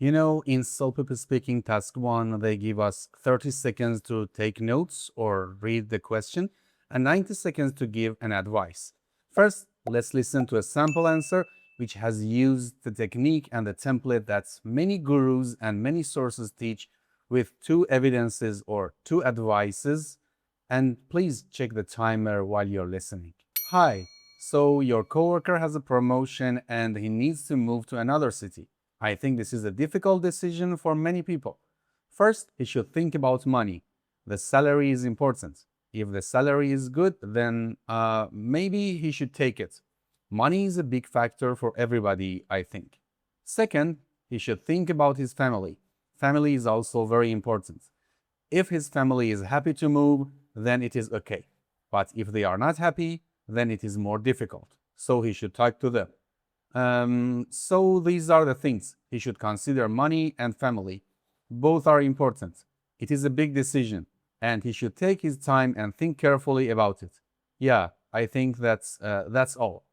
You know, in CELPIP Speaking Task 1, they give us 30 seconds to take notes or read the question and 90 seconds to give an advice. First, let's listen to a sample answer which has used the technique and the template that many gurus and many sources teach with 2 evidences or 2 advices. And please check the timer while you're listening. Hi, so your coworker has a promotion and he needs to move to another city. I think this is a difficult decision for many people. First, he should think about money. The salary is important. If the salary is good, then maybe he should take it. Money is a big factor for everybody, I think. Second, he should think about his family. Family is also very important. If his family is happy to move, then it is okay. But if they are not happy, then it is more difficult. So he should talk to them. So these are the things. He should consider money and family. Both are important. It is a big decision, and he should take his time and think carefully about it. Yeah, I think that's all.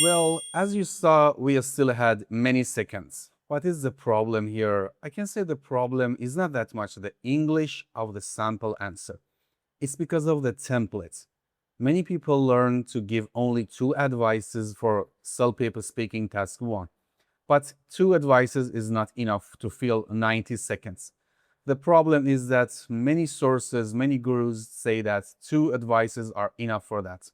Well, as you saw, we still had many seconds. What is the problem here? I can say the problem is not that much the English of the sample answer. It's because of the templates. Many people learn to give only 2 advices for CELPIP Speaking Task 1, but 2 advices is not enough to fill 90 seconds. The problem is that many sources, many gurus say that 2 advices are enough for that.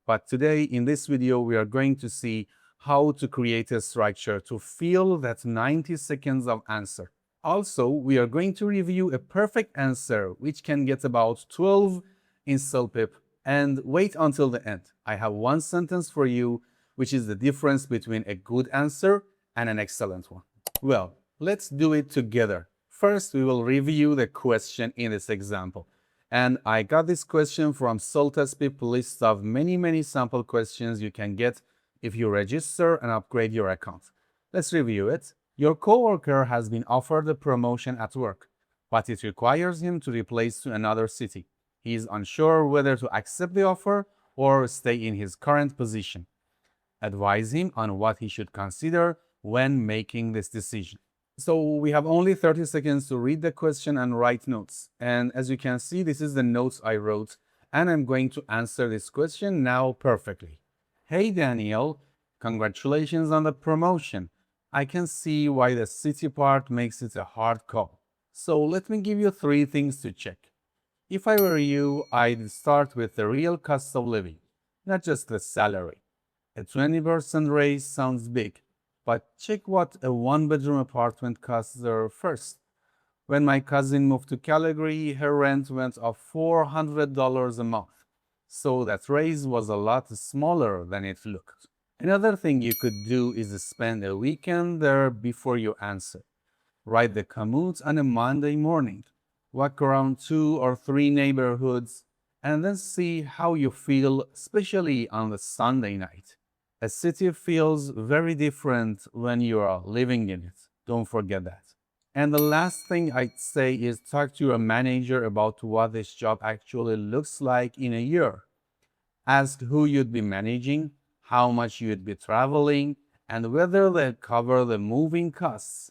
But today, in this video, we are going to see how to create a structure to fill that 90 seconds of answer. Also, we are going to review a perfect answer, which can get about 12 in CELPIP, and wait until the end. I have one sentence for you, which is the difference between a good answer and an excellent one. Well, let's do it together. First, we will review the question in this example. And I got this question from CELTESTPIP list of many sample questions you can get if you register and upgrade your account. Let's review it. Your coworker has been offered a promotion at work, but it requires him to replace to another city. He is unsure whether to accept the offer or stay in his current position. Advise him on what he should consider when making this decision. So we have only 30 seconds to read the question and write notes. And as you can see, this is the notes I wrote, and I'm going to answer this question now perfectly. Hey Daniel, congratulations on the promotion. I can see why the city part makes it a hard call. So let me give you 3 things to check. If I were you, I'd start with the real cost of living, not just the salary. A 20% raise sounds big, but check what a 1-bedroom apartment costs there first. When my cousin moved to Calgary, her rent went up $400 a month. So that raise was a lot smaller than it looked. Another thing you could do is spend a weekend there before you answer. Write the commute on a Monday morning. Walk around 2 or 3 neighborhoods and then see how you feel, especially on the Sunday night. A city feels very different when you are living in it. Don't forget that. And the last thing I'd say is talk to your manager about what this job actually looks like in a year. Ask who you'd be managing, how much you'd be traveling, and whether they'll cover the moving costs.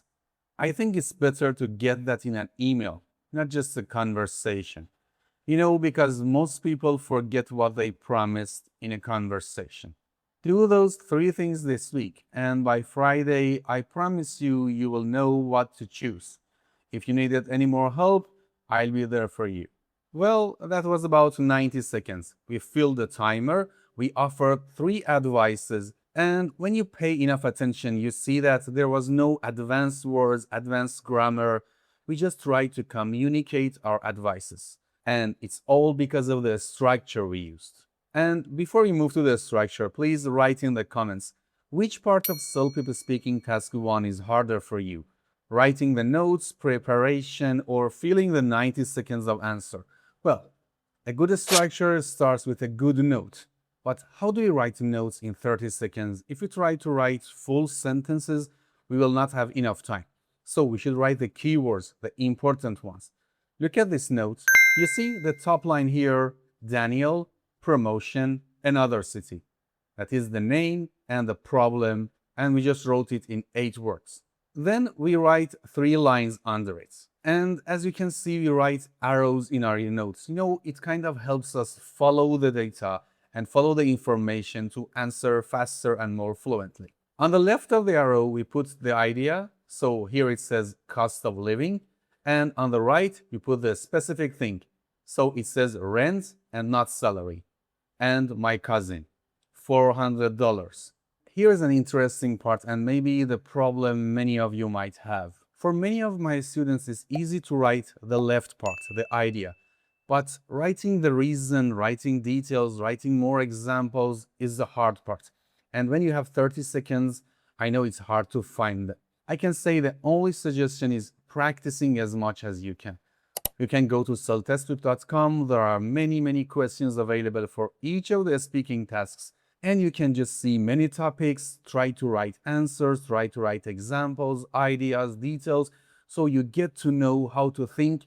I think it's better to get that in an email, not just a conversation. You know, because most people forget what they promised in a conversation. Do those 3 things this week, and by Friday, I promise you, you will know what to choose. If you needed any more help, I'll be there for you. Well, that was about 90 seconds. We filled the timer, we offered 3 advices, and when you pay enough attention, you see that there was no advanced words, advanced grammar. We just tried to communicate our advices. And it's all because of the structure we used. And before we move to the structure, please write in the comments which part of CELPIP Speaking Task 1 is harder for you. Writing the notes, preparation, or filling the 90 seconds of answer. Well, a good structure starts with a good note. But how do we write notes in 30 seconds? If we try to write full sentences, we will not have enough time. So we should write the keywords, the important ones. Look at this note. You see the top line here, Daniel, promotion, another city. That is the name and the problem, and we just wrote it in 8 words. Then we write 3 lines under it. And as you can see, we write arrows in our notes. It kind of helps us follow the data and follow the information to answer faster and more fluently. On the left of the arrow, we put the idea. So here it says cost of living. And on the right, we put the specific thing. So it says rent and not salary. And my cousin, $400. Here's an interesting part and maybe the problem many of you might have. For many of my students, it's easy to write the left part, the idea. But writing the reason, writing details, writing more examples is the hard part. And when you have 30 seconds, I know it's hard to find them. I can say the only suggestion is practicing as much as you can. You can go to CELTESTPIP.com. There are many questions available for each of the speaking tasks. And you can just see many topics, try to write answers, try to write examples, ideas, details, so you get to know how to think,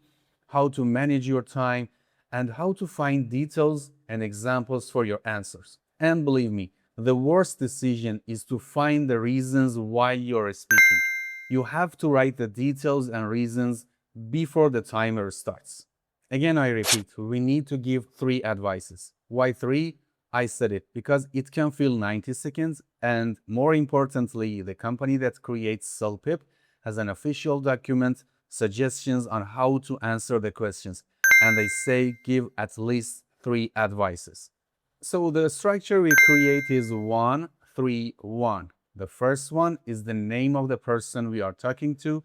how to manage your time, and how to find details and examples for your answers. And believe me, the worst decision is to find the reasons why you're speaking. You have to write the details and reasons before the timer starts. Again, I repeat, we need to give 3 advices. Why 3? I said it because it can fill 90 seconds, and more importantly, the company that creates CELPIP has an official document, suggestions on how to answer the questions, and they say give at least 3 advices. So the structure we create is 1, 3, 1. The first one is the name of the person we are talking to,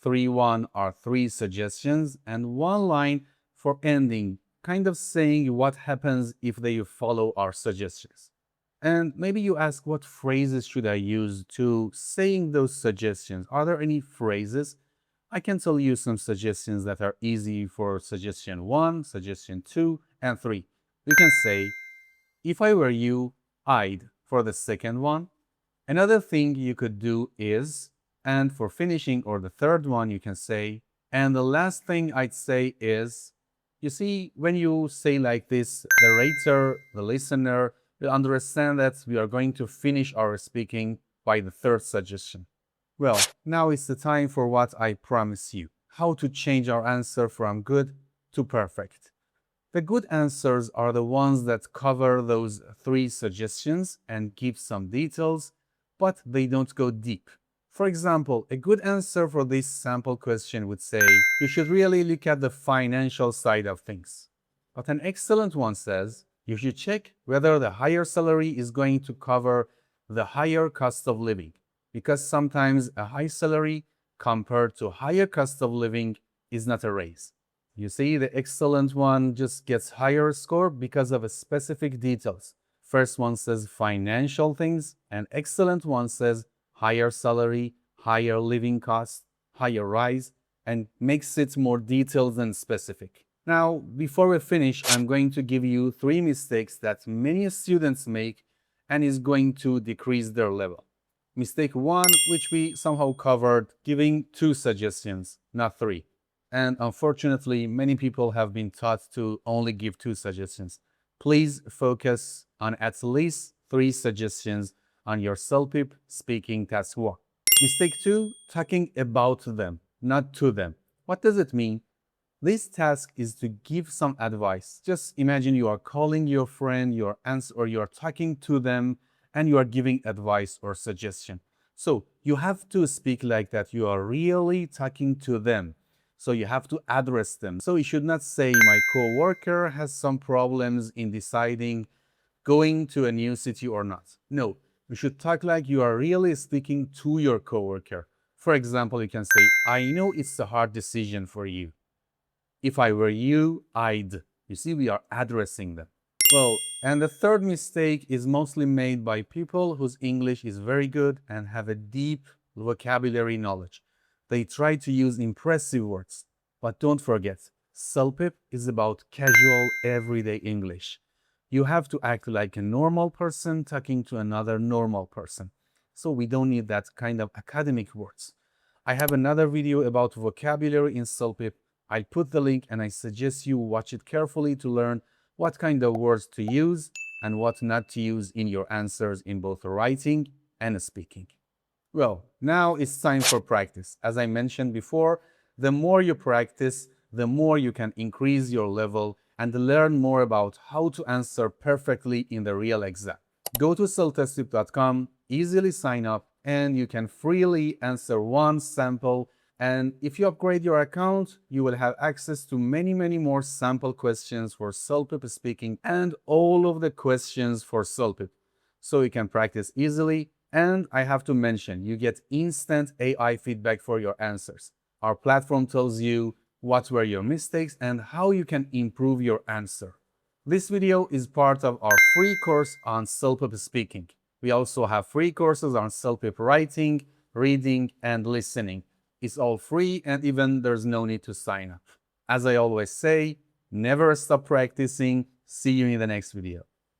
3, 1 are 3 suggestions, and 1 line for ending, kind of saying what happens if they follow our suggestions. And maybe you ask, what phrases should I use to saying those suggestions? Are there any phrases? I can tell you some suggestions that are easy for suggestion 1, suggestion 2, and 3. We can say, if I were you, I'd, for the second one. Another thing you could do is, and for finishing, or the third one, you can say, and the last thing I'd say is, you see, when you say like this, the rater, the listener, will understand that we are going to finish our speaking by the third suggestion. Well, now it's the time for what I promise you, how to change our answer from good to perfect. The good answers are the ones that cover those 3 suggestions and give some details, but they don't go deep. For example, a good answer for this sample question would say, you should really look at the financial side of things. But an excellent one says, you should check whether the higher salary is going to cover the higher cost of living, because sometimes a high salary compared to higher cost of living is not a raise. You see, the excellent one just gets higher score because of a specific details. First one says financial things, and excellent one says higher salary, higher living cost, higher rise, and makes it more detailed and specific. Now, before we finish, I'm going to give you 3 mistakes that many students make and is going to decrease their level. Mistake 1, which we somehow covered, giving 2 suggestions, not 3. And unfortunately, many people have been taught to only give 2 suggestions. Please focus on at least 3 suggestions on your CELPIP speaking task 1. Mistake 2, talking about them, not to them. What does it mean? This task is to give some advice. Just imagine you are calling your friend, or you are talking to them, and you are giving advice or suggestion. So you have to speak like that. You are really talking to them. So you have to address them. So you should not say, my coworker has some problems in deciding going to a new city or not. No, you should talk like you are really speaking to your coworker. For example, you can say, I know it's a hard decision for you. If I were you, I'd. You see, we are addressing them. Well, and the third mistake is mostly made by people whose English is very good and have a deep vocabulary knowledge. They try to use impressive words. But don't forget, CELPIP is about casual, everyday English. You have to act like a normal person talking to another normal person. So we don't need that kind of academic words. I have another video about vocabulary in CELPIP. I'll put the link and I suggest you watch it carefully to learn what kind of words to use and what not to use in your answers in both writing and speaking. Well, now it's time for practice. As I mentioned before, the more you practice, the more you can increase your level and learn more about how to answer perfectly in the real exam. Go to CELTESTPIP.com, easily sign up, and you can freely answer one sample. And if you upgrade your account, you will have access to many more sample questions for CELPIP speaking and all of the questions for CELPIP. So you can practice easily. And I have to mention, you get instant AI feedback for your answers. Our platform tells you what were your mistakes and how you can improve your answer. This video is part of our free course on CELPIP speaking. We also have free courses on CELPIP writing, reading, and listening. It's all free and even there's no need to sign up. As I always say, never stop practicing. See you in the next video.